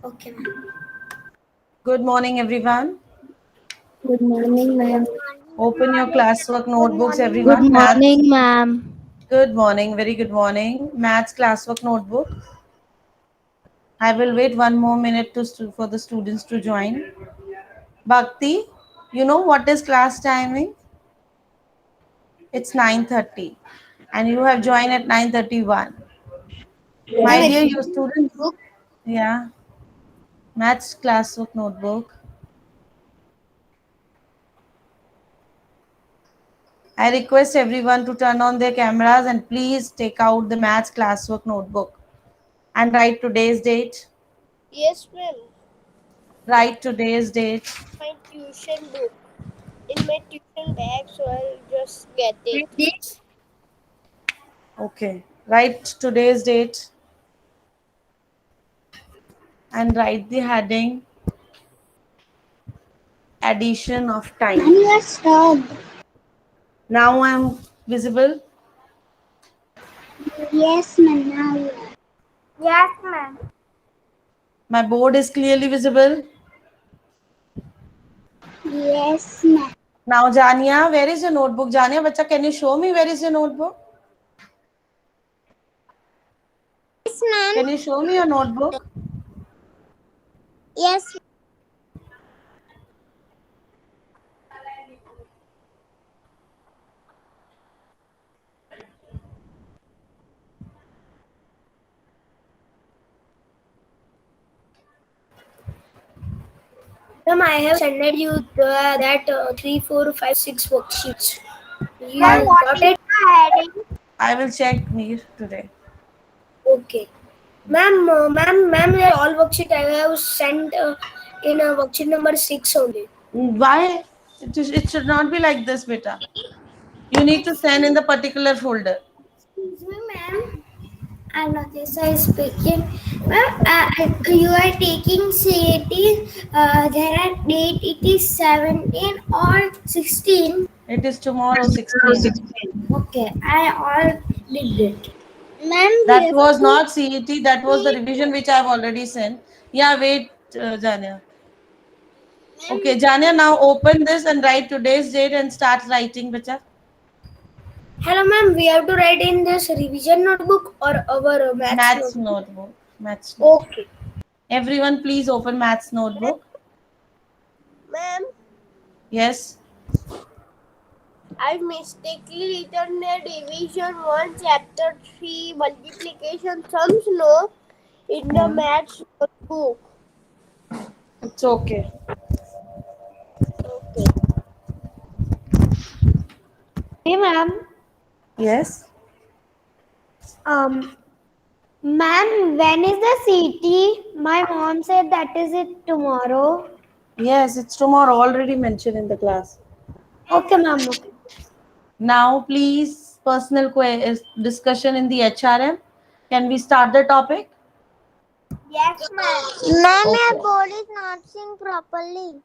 Okay, ma'am. Good morning, everyone. Good morning, ma'am. Open your classwork notebooks, Good everyone. Maths. morning, ma'am. Good morning, very good morning. Maths classwork notebook. I will wait one more minute for the students to join. Bhakti, you know what is class timing? It's 9:30, and you have joined at 9:31. My Ma'am, dear, it's you students. Yeah, Maths classwork notebook. I request everyone to turn on their cameras and please take out the maths classwork notebook and write today's date. Yes, ma'am. Write today's date. My tuition book in my tuition bag, so I'll just get it. Okay. Write today's date and write the heading addition of ma'am, time. you are stopped. Now I'm visible. Yes, ma'am. Now you are. Yes, ma'am. My board is clearly visible. Yes, ma'am. Now, Jania, where is your notebook? Jania, bacha, can you show me where is your notebook? Yes, ma'am. Can you show me your notebook? Yes. Ma'am, I have sent you that 3, 4, 5, 6 worksheets. I You got it? I will check Mir today. Okay. Ma'am, that all worksheet I have sent in worksheet number 6 only. Why? It should not be like this, beta. You need to send in the particular folder. Excuse me, ma'am. I'm not this I speaking. Ma'am, you are taking CAT. There are date. It is 17 or 16. It is tomorrow 16. Okay, I all did it. Ma'am, we That have was to not CET, that was the revision which I have already sent. Yeah, wait, Jania. Okay, Jania, now open this and write today's date and start writing, bacha. Hello, ma'am. We have to write in this revision notebook or our maths Maths notebook. notebook. Maths notebook. Okay. Everyone, please open maths notebook. Ma'am, Yes. I mistakenly written the division 1 chapter 3 multiplication sums no in the Hmm. maths notebook. It's okay. Okay. Hey, ma'am. Yes. Um, Ma'am, when is the CT? My mom said that is it tomorrow. Yes, it's tomorrow, already mentioned in the class. Okay, ma'am. Okay. Now, please, discussion in the HRM. Can we start the topic? Yes, ma'am. Ma'am, Okay. your board is not seeing properly.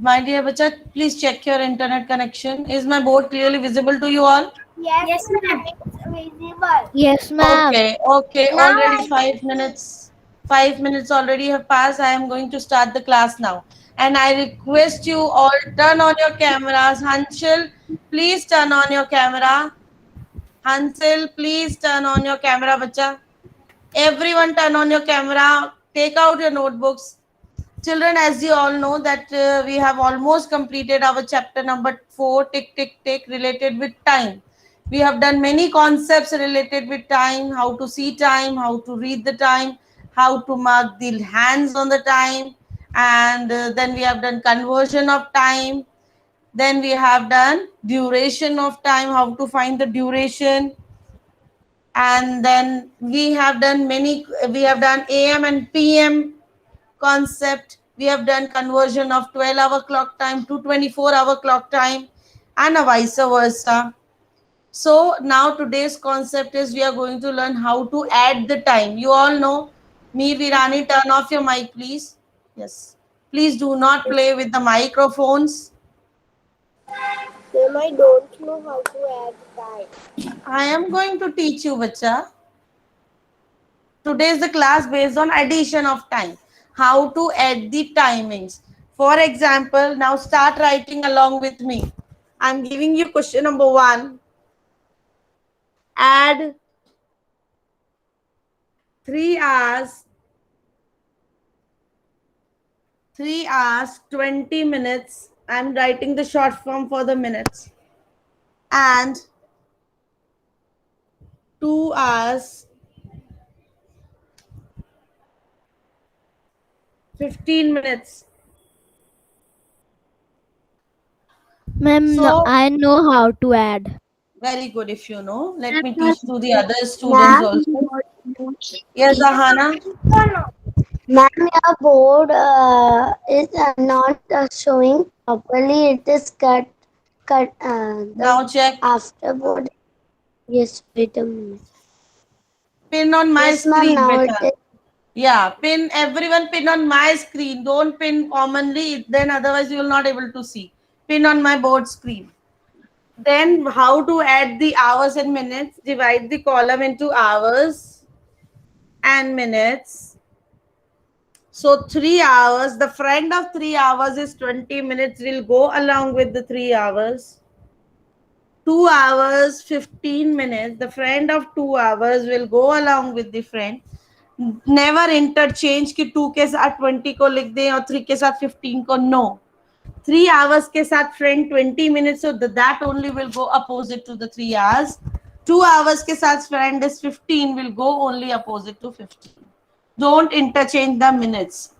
My dear bacha, please check your internet connection. Is my board clearly visible to you all? Yes, Yes, ma'am. ma'am. It's visible. Yes, ma'am. Okay, okay. Now Already I can 5 minutes. 5 minutes already have passed. I am going to start the class now. And I request you all turn on your cameras. Hanshil, please turn on your camera. Hansel, please turn on your camera, bacha. Everyone turn on your camera. Take out your notebooks. Children, as you all know that we have almost completed our chapter number 4, tick tick tick, related with time. We have done many concepts related with time, how to see time, how to read the time, how to mark the hands on the time, and then we have done conversion of time. Then we have done duration of time, how to find the duration, and then we have done am and pm concept. We have done conversion of 12-hour clock time to 24-hour clock time and a vice versa. So now today's concept is we are going to learn how to add the time. You all know. Mir Virani, turn off your mic, please. Yes. Please do not play with the microphones. Ma'am, I don't know how to add time. I am going to teach you, bacha. Today is the class based on addition of time. how to add the timings. For example, now start writing along with me. I'm giving you question number 1. Add 3 hours, 3 hours, 20 minutes. I'm writing the short form for the minutes. And 2 hours, 15 minutes. Ma'am, So, I know how to add. very good if you know. Let me teach to the other students Ma'am, also. Yes, Ahana. ma'am, your board is not showing properly. It is cut. The Now check. afterboard. Yes, wait a minute. Pin on my Yes, ma'am. screen, Now it beta. is. Yeah, pin, everyone pin on my screen. Don't pin commonly, then otherwise you will not able to see. Pin on my board screen. Then how to add the hours and minutes? Divide the column into hours and minutes. So 3 hours, the friend of 3 hours is 20 minutes, will go along with the 3 hours. 2 hours 15 minutes, the friend of 2 hours will go along with the friend. Never interchange कि 2 के साथ 20 को लिख दें और 3 के साथ 15 को. नो, 3 hours के साथ friend 20 minutes, so that only will go opposite to the 3 hours. 2 hours के साथ friend is 15, will go only opposite to 15. Don't interchange the minutes.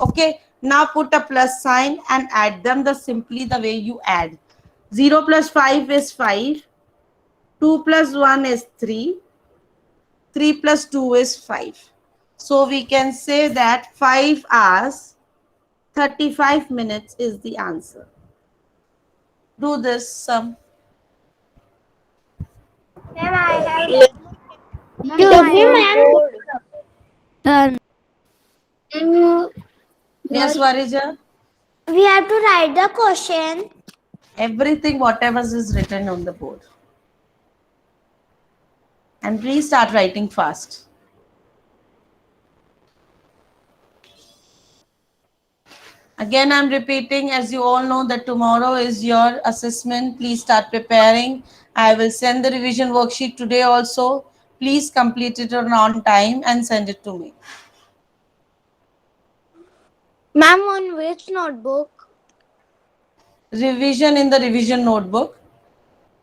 Okay, now put a plus sign and add them the simply the way you add. 0 plus 5 is 5, 2 plus 1 is 3, 3 plus 2 is 5. So we can say that 5 hours 35 minutes is the answer. Do this sum. Ma'am, I have. Ma'am, Done. Yes, Varija? we have to write the question. Everything, whatever is written on the board. And please start writing fast. Again, I'm repeating, as you all know, that tomorrow is your assessment. Please start preparing. I will send the revision worksheet today also. Please complete it on time and send it to me. Ma'am, on which notebook? Revision in the revision notebook.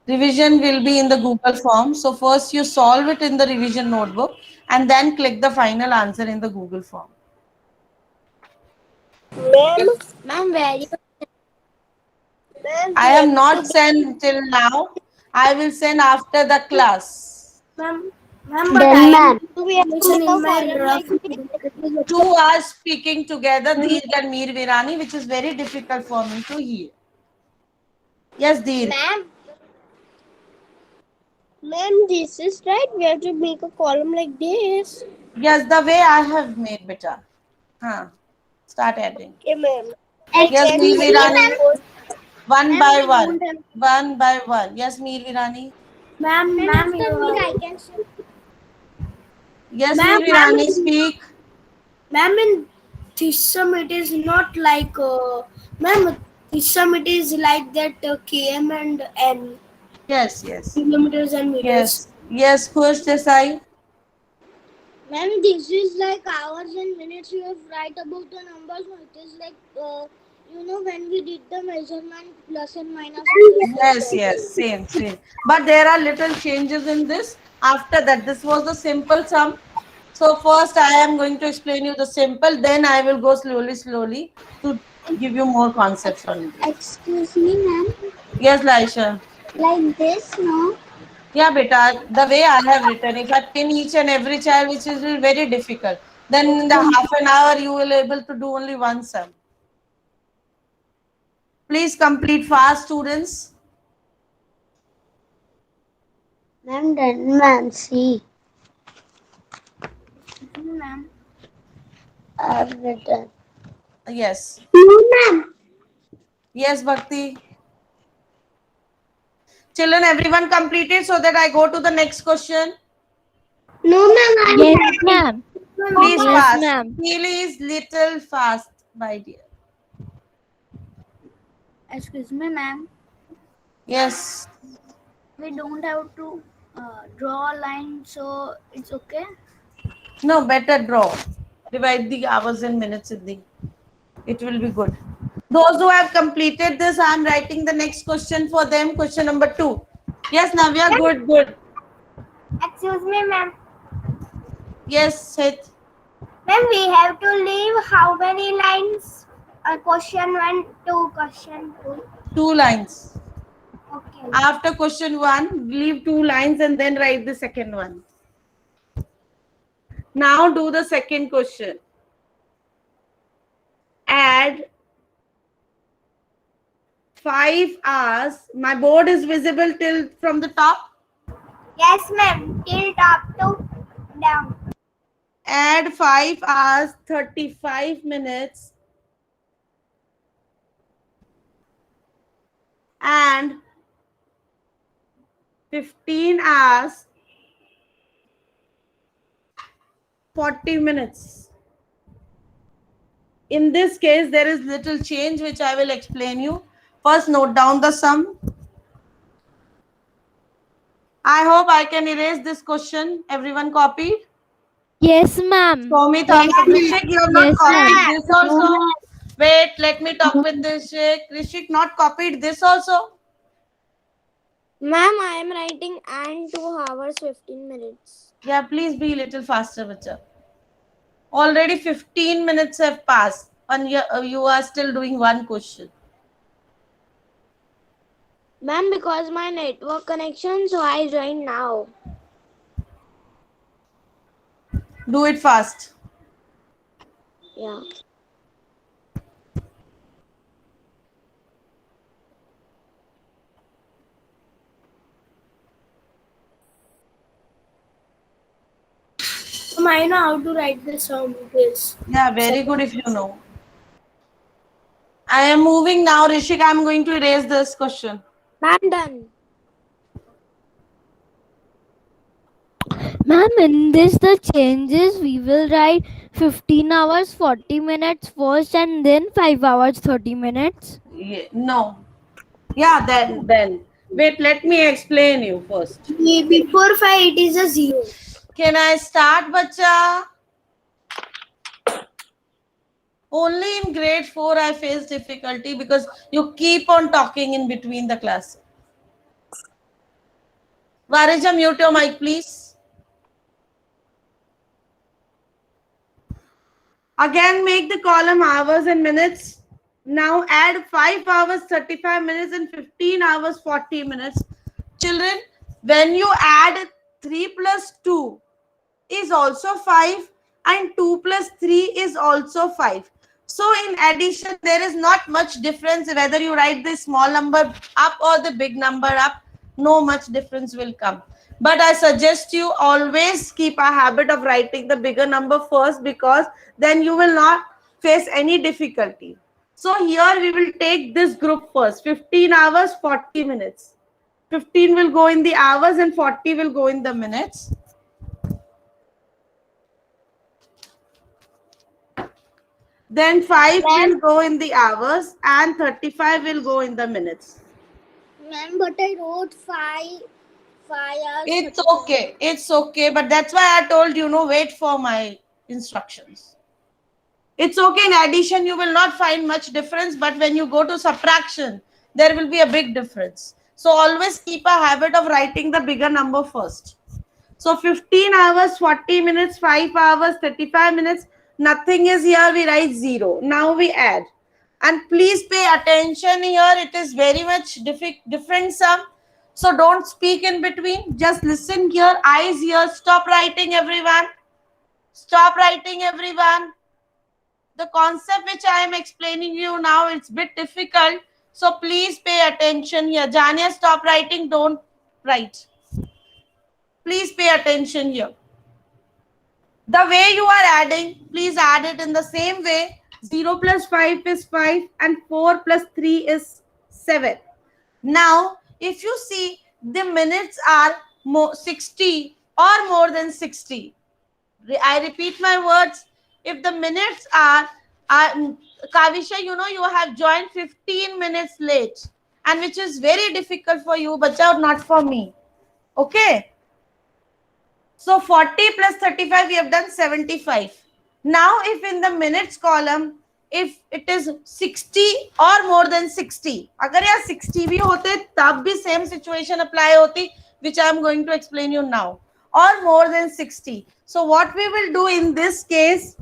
Revision will be in the Google form. So first you solve it in the revision notebook and then click the final answer in the Google form. Ma'am, where I have not sent till now. I will send after the class. Ma'am, but I am we have to listen make a in my column rough. like 2 are speaking together, Dheer and Meer Virani, which is very difficult for me to hear. Yes, Dheer. Ma'am, this is right. We have to make a column like this. Yes, the way I have made, beta. Start adding. Okay, ma'am. Yes, Meer Virani. One Ma'am, by we one. don't have. One by one. Yes, Meer Virani. Ma'am, Ma'am, ma'am, after me, I can say. Yes, Ma'am, Meer Virani, speak. ma'am, in this sum it is not like, ma'am, this sum it is like that km and n, Yes, yes. kilometers and meters. Yes. Yes, Khush Desai. Ma'am, this is like hours and minutes. You have write about the numbers. No, it is like when we did the measurement plus and minus. Yes, yes, same. But there are little changes in this. After that, this was the simple sum. So first I am going to explain you the simple, then I will go slowly to give you more concepts on it. Excuse me, ma'am. Yes, Laisha. Like this, no? Yeah, beta, the way I have written, if I pin each and every child, which is very difficult, then in the half an hour you will able to do only one sum. Please complete fast, students. Ma'am, done, ma'am. See. Ma'am. I've written. Yes. No, ma'am. Yes, Bhakti. Children, everyone completed so that I go to the next question. No, ma'am. Yes, ma'am. Please Yes, fast. ma'am. Please little fast, my dear. Excuse me, ma'am. Yes. We don't have to draw a line, so it's okay. No, better draw. Divide the hours and minutes in the. It will be good. Those who have completed this, I am writing the next question for them. Question number 2. Yes, Navya, good, good. Excuse me, ma'am. Yes, Hit. Ma'am, we have to leave how many lines? Question 1 to question 2. 2 lines. Okay. After question 1, leave 2 lines and then write the second one. Now do the second question. Add 5 hours. My board is visible till from the top. Yes, ma'am. Till top to down. Add 5 hours, 35 minutes and 15 hours, 40 minutes. In this case, there is little change which I will explain you. First, note down the sum. I hope I can erase this question. Everyone copied? Yes, ma'am. Show me thumbs up. Rishik, you have not Yes, copied ma'am. this also. Wait, let me talk with Rishik. Rishik not copied this also. Ma'am, I am writing and 2 hours 15 minutes. Yeah, please be a little faster, bacha. Already 15 minutes have passed and you are still doing one question. Ma'am, because my network connection, so I join now. Do it fast. Yeah. I know how to write the sum. Yes. Yeah, very good if you know. I am moving now, Rishik. I am going to erase this question. Ma'am, done. Ma'am, in this the changes we will write 15 hours 40 minutes first and then 5 hours 30 minutes. Yeah, no. Yeah, then. Wait, let me explain you first. Before 5, it is a 0. Can I start, bacha? Only in grade 4 I face difficulty because you keep on talking in between the class. Varija, mute your mic, please. Again, make the column hours and minutes. Now add 5 hours, 35 minutes and 15 hours, 40 minutes. Children, when you add 3 plus 2 is also 5 and 2 plus 3 is also 5. So in addition, there is not much difference whether you write the small number up or the big number up. No much difference will come. But I suggest you always keep a habit of writing the bigger number first because then you will not face any difficulty. So here we will take this group first. 15 hours, 40 minutes. 15 will go in the hours and 40 will go in the minutes. Then 5 will go in the hours and 35 will go in the minutes. Ma'am, but I wrote 5 hours. It's okay. It's okay. But that's why I told you, no, wait for my instructions. It's okay. In addition, you will not find much difference. But when you go to subtraction, there will be a big difference. So always keep a habit of writing the bigger number first. So 15 hours, 40 minutes, 5 hours, 35 minutes. Nothing is here. We write 0. Now we add. And please pay attention here. It is very much different sum. So don't speak in between. Just listen here. Eyes here. Stop writing, everyone. Stop writing, everyone. The concept which I am explaining you now, it's a bit difficult. So please pay attention here. Jania, stop writing. Don't write. Please pay attention here. The way you are adding, please add it in the same way. 0 plus 5 is 5 and 4 plus 3 is 7. Now, if you see the minutes are 60 or more than 60, I repeat my words. If the minutes are Kavisha, you know you have joined 15 minutes late, and which is very difficult for you, but not for me. Okay. So 40 plus 35, we have done 75. Now, if in the minutes column, if it is 60 or more than 60, agar yaar 60 bhi hote, tab bhi same situation apply hoti, which I am going to explain you now, or more than 60. So what we will do in this case,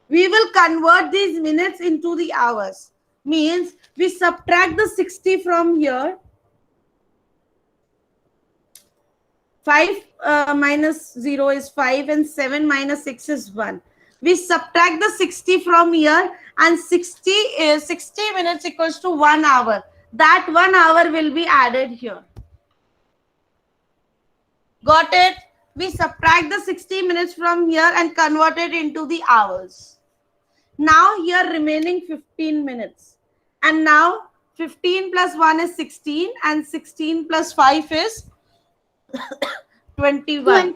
we will convert these minutes into the hours. Means we subtract the 60 from here. 5 minus 0 is 5 and 7 minus 6 is 1. We subtract the 60 from here, and 60 minutes equals to 1 hour. That 1 hour will be added here. Got it? We subtract the 60 minutes from here and convert it into the hours. Now here remaining 15 minutes. And now 15 plus 1 is 16 and 16 plus 5 is 21.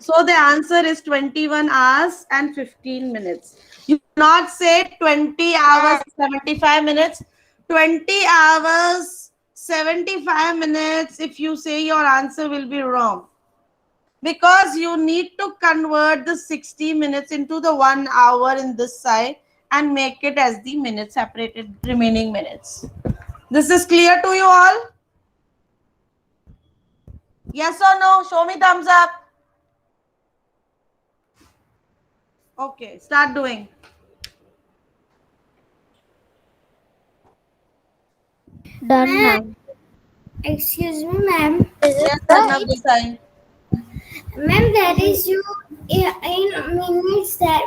So the answer is 21 hours and 15 minutes. You not say 20 hours 75 minutes. 20 hours 75 minutes. If you say, your answer will be wrong, because you need to convert the 60 minutes into the 1 hour in this side and make it as the minutes, separated remaining minutes. This is clear to you all? Yes or no? Show me thumbs up. Okay, start doing. Done, ma'am. Excuse me, ma'am. Yes, Arnab Desai. Ma'am, there is you in minutes that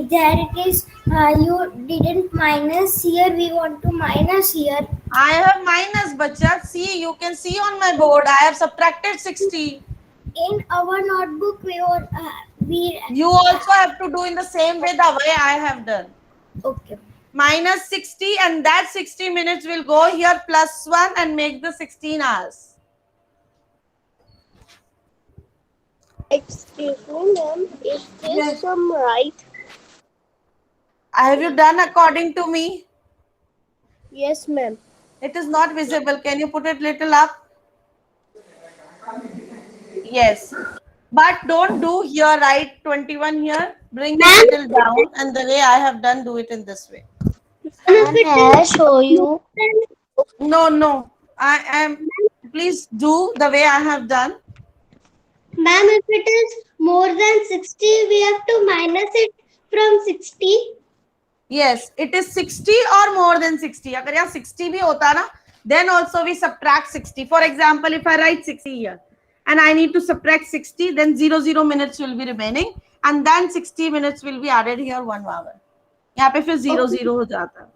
there it is. You didn't minus here. We want to minus here. I have minus, bacha. See, you can see on my board. I have subtracted 60. In our notebook, we. You also have to do in the same way the way I have done. Okay. Minus 60, and that 60 minutes will go here plus 1 and make the 16 hours. Excuse me, ma'am. Is this some right? Have you done according to me? Yes, ma'am. It is not visible. Can you put it little up? Yes. But don't do here, right? 21 here. Bring it little down, and the way I have done, do it in this way. May I show you? No. I am. Please do the way I have done. Ma'am, if it is more than 60, we have to minus it from 60. Yes, it is 60 or more than 60. Agar yahan 60 bhi hota na, then also we subtract 60. For example, if I write 60 here and I need to subtract 60, then 0 minutes will be remaining, and then 60 minutes will be added here 1 hour. Yahan pe fir 0 ho jata.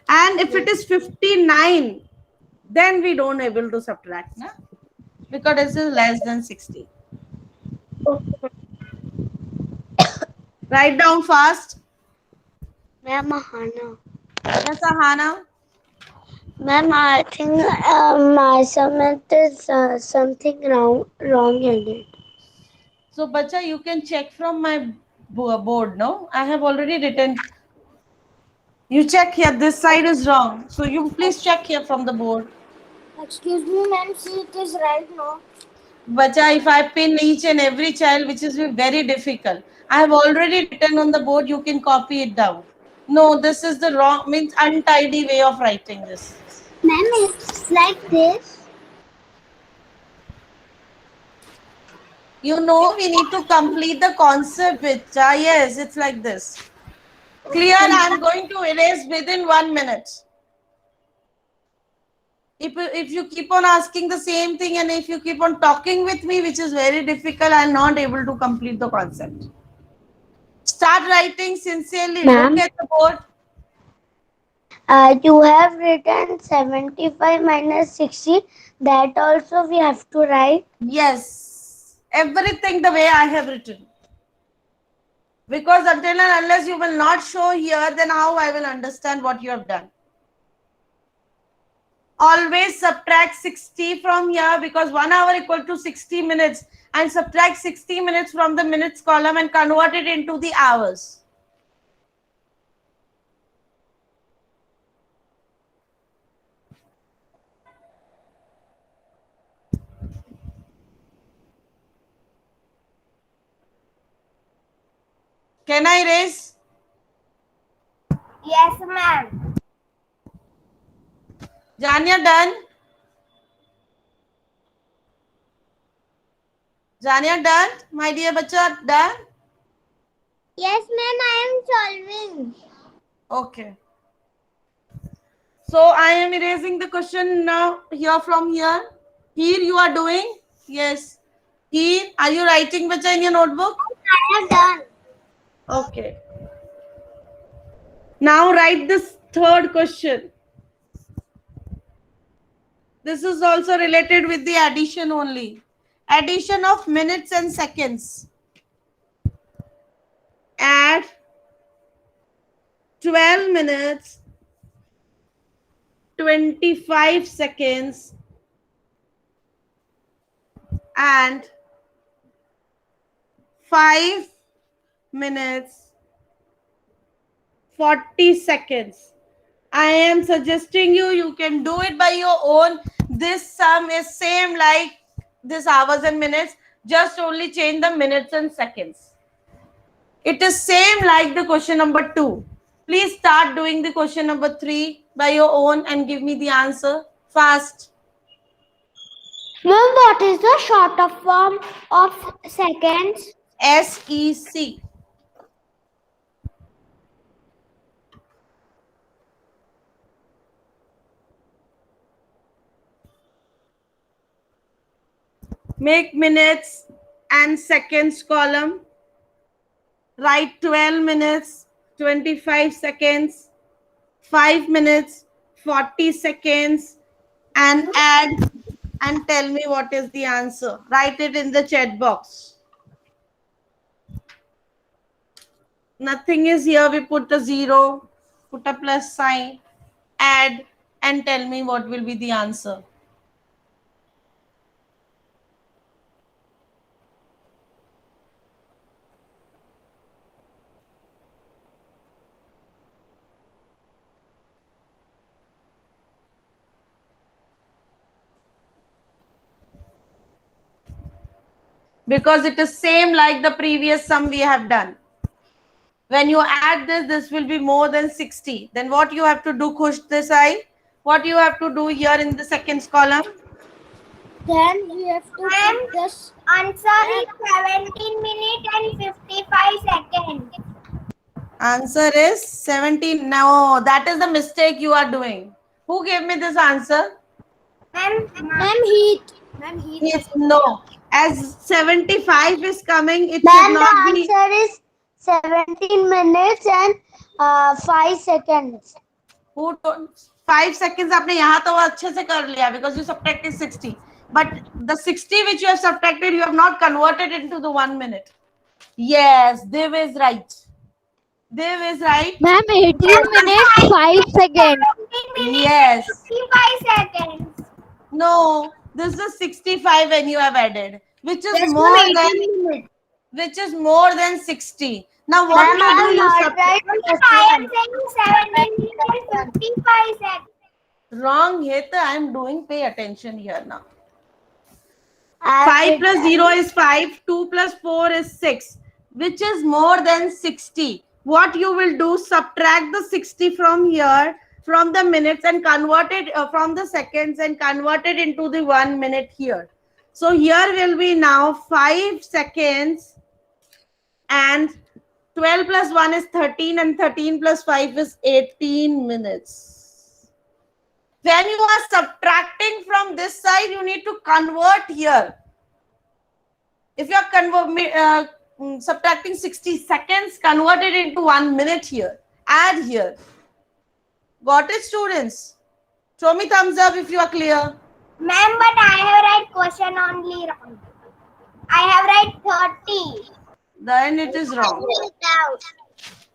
And if it is 59, then we don't able to subtract, na? Because this is less than 60. Write down fast. Ma'am, Ahana. Yes, Ahana. Ma'am, I think my summit is something wrong in it. So, bacha, you can check from my board, no? I have already written. You check here, this side is wrong. So, you please check here from the board. Excuse me, ma'am. See, it is right now. Bacha, if I pin each and every child, which is very difficult, I have already written on the board, you can copy it down. No, this is the wrong, means untidy way of writing this. Ma'am, it's like this. You know, we need to complete the concept, bacha. Yes, it's like this. Clear? I am going to erase within 1 minute. If you keep on asking the same thing and if you keep on talking with me, which is very difficult, I'm not able to complete the concept. Start writing sincerely. Look at the board. You have written 75 minus 60. That also we have to write. Yes. Everything the way I have written. Because until and unless you will not show here, then how I will understand what you have done. Always subtract 60 from here, because 1 hour equal to 60 minutes. and subtract 60 minutes from the minutes column and convert it into the hours. Can I erase? Yes, ma'am. Jania, done? Jania, done? My dear bacha, done? Yes, ma'am, I am solving. Okay. So I am erasing the question now here from here. Here you are doing? Yes. Here, are you writing bacha in your notebook? I have done. Okay. Now write this third question. This is also related with the addition only. Addition of minutes and seconds. Add 12 minutes, 25 seconds, and 5 minutes, 40 seconds. I am suggesting you can do it by your own. This sum is same like this hours and minutes, just only change the minutes and seconds. It is same like the question number 2. Please start doing the question number 3 by your own and give me the answer fast. Ma'am, what is the shorter form of seconds? SEC. Make minutes and seconds column. Write 12 minutes, 25 seconds, 5 minutes, 40 seconds, and add and tell me what is the answer. Write it in the chat box. Nothing is here. We put a 0, put a plus sign, add, and tell me what will be the answer. Because it is same like the previous sum we have done. When you add this, this will be more than 60. Then what you have to do, Khush Desai? What you have to do here in the seconds column? Then you have to put this answer is 17 minutes and 55 seconds. Answer is 17. No, that is the mistake you are doing. Who gave me this answer? Ma'am, Heath. Yes, no. As 75 is coming, it Ma'am, should the not be. answer is 17 minutes and 5 seconds. Who told? 5 seconds आपने यहाँ तो अच्छे से कर लिया because you subtracted 60. But the 60 which you have subtracted, you have not converted into the 1 minute. Yes, Dev is right. Dev is right. Ma'am, 18 minutes, 5 seconds. 17 minutes Yes. and 55 seconds. No, this is 65 when you have added, which is Yes, more ma'am, than 18 minutes. which is more than 60. Now what Ma'am, you I do? am You not right. I am saying 17 minutes and 55 seconds. Wrong, Heta. I am doing. Pay attention here now. I 5 plus 0 is 5. 2 plus 4 is 6, which is more than 60. What you will do, subtract the 60 from here, from the minutes, and convert it from the seconds and convert it into the 1 minute here. So here will be now 5 seconds, and 12 plus 1 is 13, and 13 plus 5 is 18 minutes. When you are subtracting from this side, you need to convert here. If you are subtracting 60 seconds, convert it into 1 minute here. Add here. Got it, students? Show me thumbs up if you are clear. Ma'am, but I have right question only wrong. I have right 30. Then it is wrong. Without.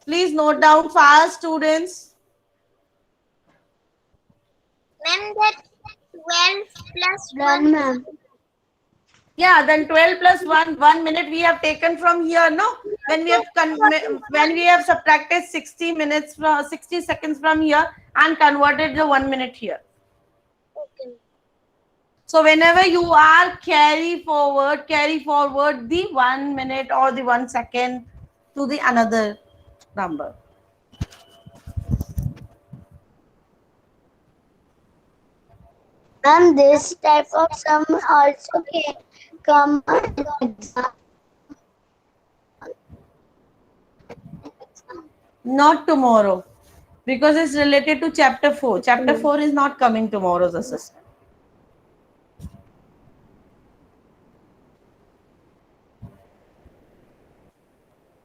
Please note down fast, students. Ma'am, that 12 plus 1. Done, ma'am. Yeah, then 12 plus 1 minute we have taken from here, no? When we have when we have subtracted 60 minutes from 60 seconds from here and converted the 1 minute here. Okay. So whenever you are carry forward the 1 minute or the 1 second to the another number. Ma'am, this type of sum also can come in exam. Not tomorrow, because it's related to chapter 4. Chapter 4 is not coming tomorrow's assessment.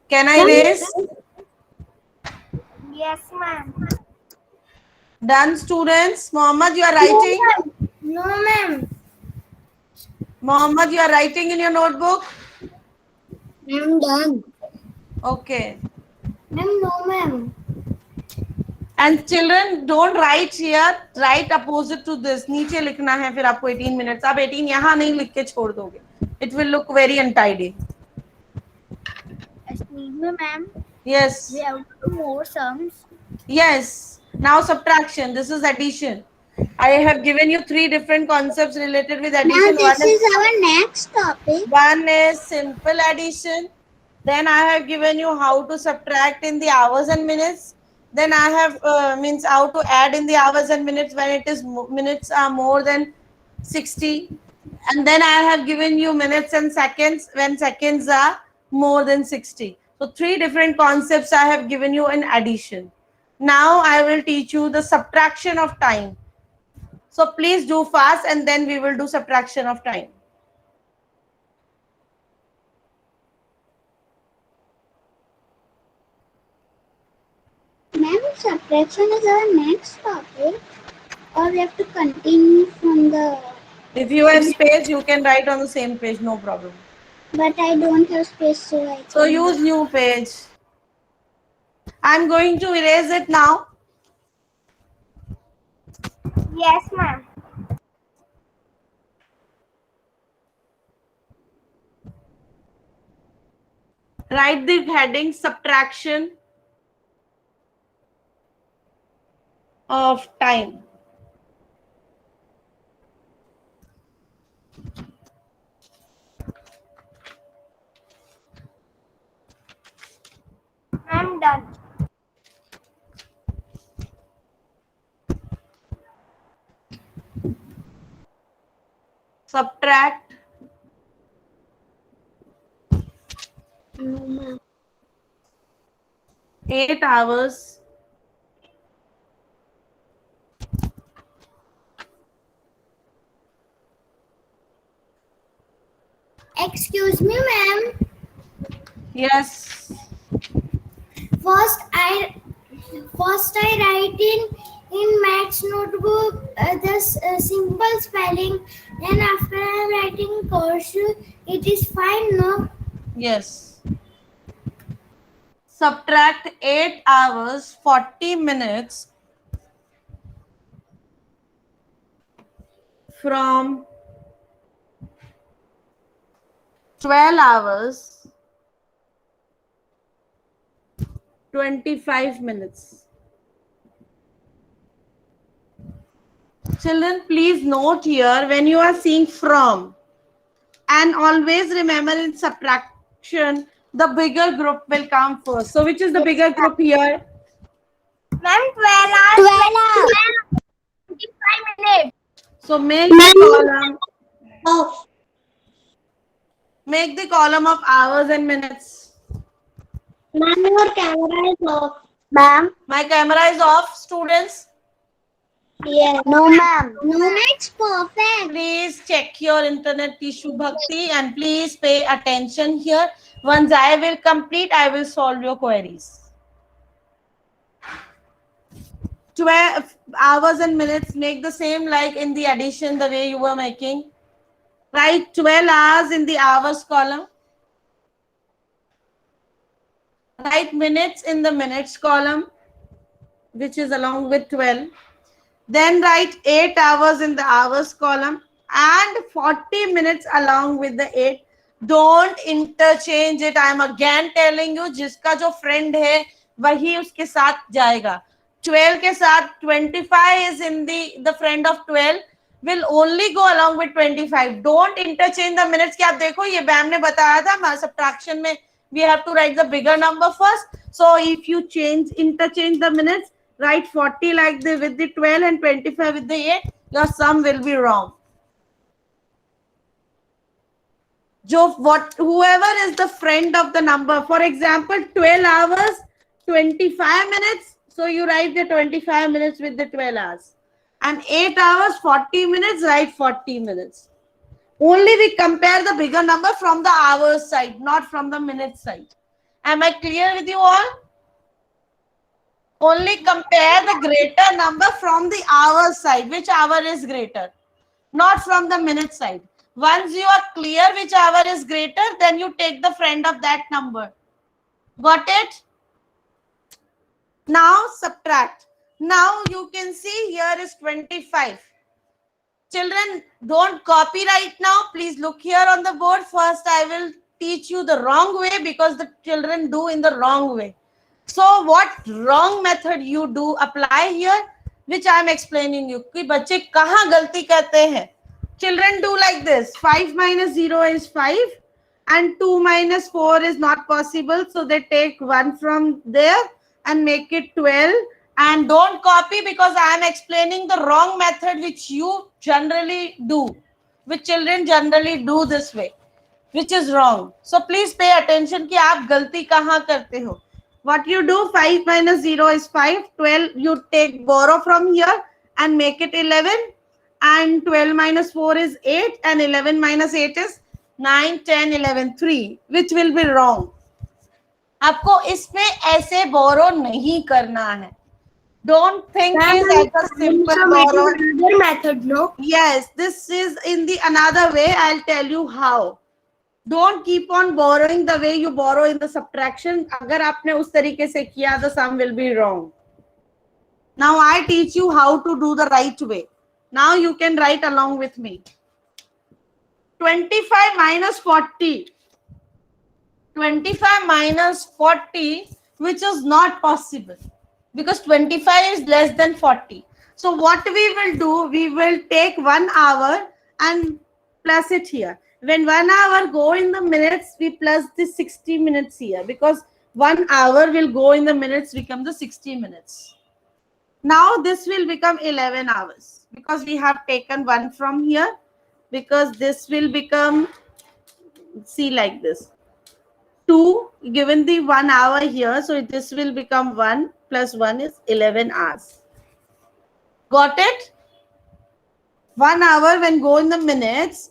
Can I raise? Yes, ma'am. Done, students? Mohammed, you are writing? No, ma'am. Mohammed, you are writing in your notebook? I'm done. Okay. Ma'am, no, ma'am. And children, don't write here. Write opposite to this. नीचे लिखना है फिर आपको 18 minutes. आप 18 यहाँ नहीं लिख के छोड़ दोगे. It will look very untidy. Excuse me, ma'am. Yes. We have to do more sums. Yes. Now subtraction. This is addition. I have given you 3 different concepts related with addition. Now this is our next topic. One is simple addition. Then I have given you how to subtract in the hours and minutes. Then I have means how to add in the hours and minutes when it is minutes are more than 60. And then I have given you minutes and seconds when seconds are more than 60. So 3 different concepts I have given you in addition. Now I will teach you the subtraction of time. So please do fast and then we will do subtraction of time. Ma'am, subtraction is our next topic, or we have to continue from the. If you have space, you can write on the same page, no problem. But I don't have space to write. So use new page. I'm going to erase it now. Yes, ma'am. Write the heading subtraction of time. I'm done. Subtract No, ma'am. 8 hours Excuse me, ma'am. Yes. First, I write in maths notebook this simple spelling. Then after I'm writing cursive, it is fine, no? Yes. Subtract 8 hours 40 minutes from 12 hours 25 minutes. Children, please note here when you are seeing from, and always remember in subtraction, the bigger group will come first. So which is the bigger group here? Ma'am, 12 hours. 12 hours. 25 minutes. So make the column, Off. make the column of hours and minutes. Ma'am, your camera is off. Ma'am? My camera is off, students. Yeah. No, ma'am. No, ma'am. It's perfect. Please check your internet tissue bhakti and please pay attention here. Once I will complete, I will solve your queries. 12 hours and minutes, make the same like in the addition, the way you were making. Write 12 hours in the hours column. Write minutes in the minutes column, which is along with 12. Then write 8 hours in the hours column and 40 minutes along with the 8. Don't interchange it. I am again telling you, जिसका जो friend है वही उसके साथ जाएगा. 12 के साथ 25 is in the friend of 12 will only go along with 25. Don't interchange the minutes. कि आप देखो ये बैम ने बताया था subtraction में we have to write the bigger number first. So if you interchange the minutes, write 40 like the with the 12 and 25 with the 8, your sum will be wrong. Whoever is the friend of the number, for example, 12 hours, 25 minutes. So you write the 25 minutes with the 12 hours. And 8 hours, 40 minutes, write 40 minutes. Only we compare the bigger number from the hours side, not from the minutes side. Am I clear with you all? Only compare the greater number from the hours side. Which hour is greater? Not from the minute side. Once you are clear which hour is greater, then you take the friend of that number. Got it? Now subtract. Now you can see here is 25. Children, don't copy right now. Please look here on the board. First, I will teach you the wrong way because the children do in the wrong way. So what wrong method you do apply here, which I am explaining you. कि बच्चे कहाँ गलती करते हैं? Children do like this. 5 minus 0 is 5 and 2 minus 4 is not possible. So they take 1 from there and make it 12. And don't copy because I am explaining the wrong method which you generally do, which children generally do this way, which is wrong. So please pay attention कि आप गलती कहाँ करते हो. What you do, 5 minus 0 is 5, 12 you take borrow from here and make it 11, and 12 minus 4 is 8 and 11 minus 8 is 9, 10, 11, 3, which will be wrong. आपको इसमें ऐसे borrow नहीं करना है. Don't think it's like a simple borrow. Another method, no? Yes, this is in the another way. I'll tell you how. Don't keep on borrowing the way you borrow in the subtraction. अगर आपने उस तरीके से किया, the sum will be wrong. Now I teach you how to do the right way. Now you can write along with me. 25 minus 40. 25 minus 40, which is not possible because 25 is less than 40. So what we will do, we will take 1 hour and plus it here. When 1 hour go in the minutes, we plus the 60 minutes here because 1 hour will go in the minutes, become the 60 minutes. Now this will become 11 hours because we have taken 1 from here, because this will become, see like this. 2 given the 1 hour here, so this will become 1 plus 1 is 11 hours. Got it? 1 hour when go in the minutes,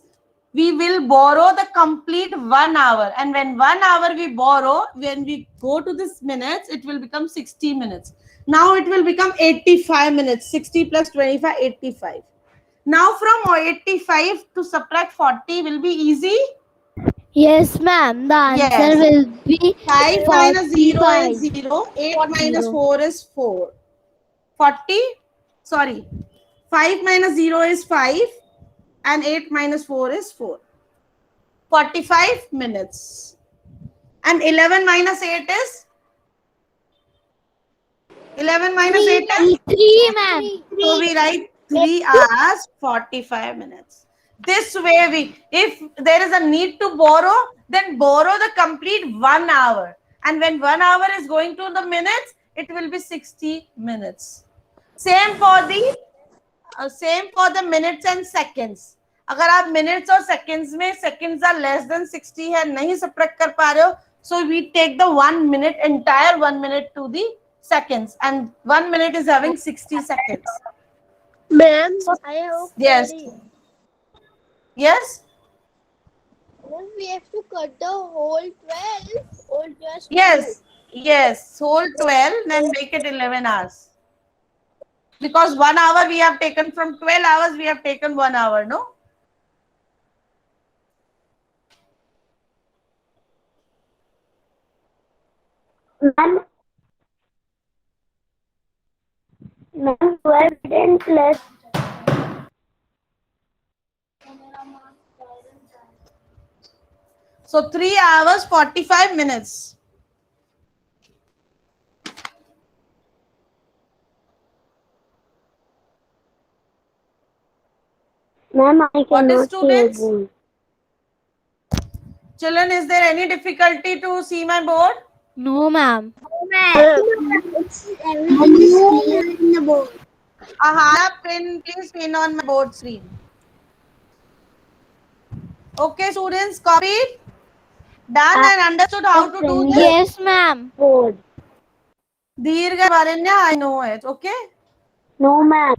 we will borrow the complete 1 hour, and when 1 hour we borrow, when we go to this minutes, it will become 60 minutes. Now it will become 85 minutes. 60 plus 25, 85. Now from 85 to subtract 40 will be easy. Yes, ma'am. The answer will be 5 minus 0 45. is 0. 8 minus 4 is 4. 40. Sorry. 5 minus 0 is 5. And 8 minus 4 is 4. 45 minutes. And 11 minus 8 is? 11 minus 8 is? 3, ma'am. So we write 3 hours, 45 minutes. This way, if there is a need to borrow, then borrow the complete 1 hour. And when 1 hour is going to the minutes, it will be 60 minutes. Same for the minutes and seconds. अगर आप minutes और seconds में seconds are less than 60 है, नहीं subtract कर पा रहे हो, so we take the 1 minute, entire 1 minute to the seconds, and 1 minute is having 60 seconds. Ma'am, I have Yes. Yes. we have to cut the whole 12 or just Yes. Yes. Whole 12, then make it 11 hours. Because 1 hour we have taken from 12 hours, we have taken 1 hour, no? Ma'am, 12 and plus So 3 hours 45 minutes. Ma'am, I What is cannot see your students? board. Children, is there any difficulty to see my board? No, ma'am. It's everything is clear in the board. Ahara, please pin on my board screen. Okay, students, copied? Done and understood how to do this? Yes, ma'am. Board. Dirgha Varanya, I know it. Okay. No, ma'am.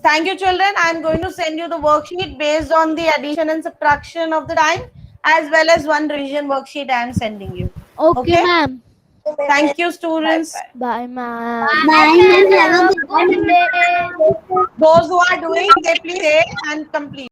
Thank you, children. I'm going to send you the worksheet based on the addition and subtraction of the time, as well as one revision worksheet I am sending you. Okay, Okay. ma'am. Thank you, students. Bye, ma'am. Bye, ma'am. Have a good day. Those who are doing, they please say and complete.